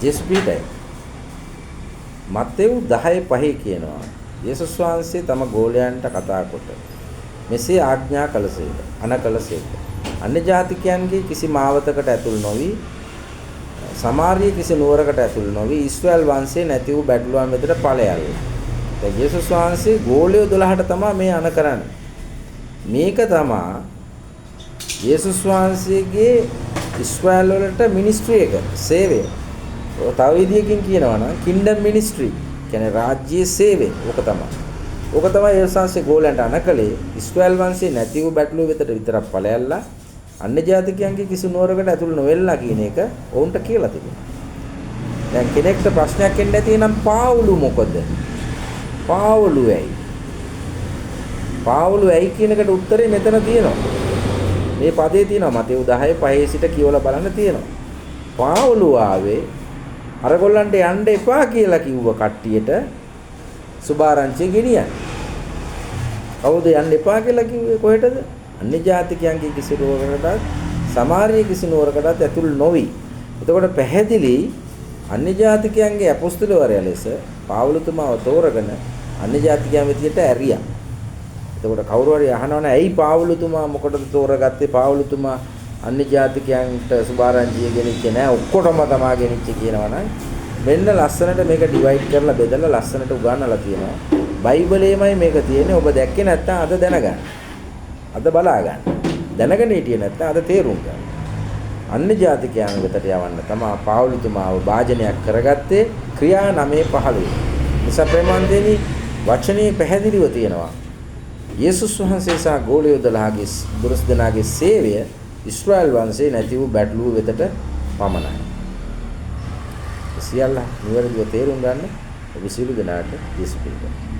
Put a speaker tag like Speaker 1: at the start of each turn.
Speaker 1: ජේසුස් පිටයි. මත්තෙව් 10:5 කියනවා. යේසුස් වහන්සේ තම ගෝලයන්ට කතා කොට මෙසේ ආඥා කළසේක. අනකලසේක. අන්‍ය ජාතිකයන්ගේ කිසි මාවතකට ඇතුල් නොවි සමාරිය කිසි නුවරකට ඇතුල් නොවි ඊශ්‍රායල් වංශේ නැති වූ බැටළුවන් වෙතට ඵලයල්. දැන් යේසුස් වහන්සේ ගෝලියෝ 12ට තමයි මේ අන කරන්නේ. මේක තමයි යේසුස් වහන්සේගේ ඊශ්‍රායල් වලට මිනිස්ට්‍රි එක සේවය. ඔය තව විදියකින් කියනවා නම් කින්ඩම් මිනිස්ට්‍රි කියන්නේ රාජ්‍යයේ සේවය. ඕක තමයි. ඕක තමයි යේසුස් වහන්සේ ගෝලයන්ට අනකලේ ඊශ්‍රායල් වංශේ නැති වූ බැටළුව වෙතට විතරක් ඵලයල්ලා අන්‍ය ජාතිකයන්ගේ කිසි නුවරකට ඇතුළු නොවෙලා කියන එක ඔවුන්ට කියලා තිබුණා. දැන් කෙනෙක්ට ප්‍රශ්නයක් එන්න ඇති නම් පාවුලු මොකද? පාවුලු ඇයි? පාවුලු ඇයි කියන එකට උත්තරේ මෙතන තියෙනවා. මේ පදේ තියෙනවා මතෙව් 10:5 සිට කියවලා බලන්න තියෙනවා. පාවුලු ආවේ අරගොල්ලන්ට යන්න එපා කියලා කිව්ව කට්ටියට සුභාරංචිය ගෙනියන්න. කවුද යන්න එපා කියලා කිව්වේ කොහෙටද? අන්‍ය ජාතිකයන්ගේ කිසි නුවරකටත් සමාරිය කිසි නුවරකටත් ඇතුල් නොවි. එතකොට පැහැදිලි අන්‍ය ජාතිකයන්ගේ අපොස්තලවරයා ලෙස පාවුලතුමාව තෝරගෙන අන්‍ය ජාතිකයන් විදියට ඇරියා. එතකොට කවුරු හරි අහනවනේ ඇයි පාවුලතුමා මොකටද තෝරගත්තේ? පාවුලතුමා අන්‍ය ජාතිකයන්ට සුභාරංචිය ගෙනිච්චේ නෑ ඔක්කොටම තමා ගෙනිච්චේ කියනවනම් මෙන්න ලස්සනට මේක ඩිවයිඩ් කරලා බෙදලා ලස්සනට උගන්වලා තියෙනවා. බයිබලයේමයි මේක තියෙන්නේ. ඔබ දැක්කේ නැත්නම් අද දැනගන්න. අද බලා ගන්න. දැනගෙන හිටියේ නැත්නම් අද තේරුම් ගන්න. අන්‍ය ජාතිකයන් වෙතට යවන්න තමයි පාවුලතුමාව භාජනයක් කරගත්තේ ක්‍රියා 9:15. නිසා ප්‍රේමන්තේනි වචනේ පැහැදිලිව තියෙනවා. යේසුස් වහන්සේ සහ ගෝලියෝ 12 දෙනාගේ සේවය ඊශ්‍රායල් වංශේ නැති වූ බැටළුව වෙතට පමණයි. සියල්ල නිවැරදිව තේරුම් ගන්න ඔබ සියලු දෙනාට දිස්පෙන්න.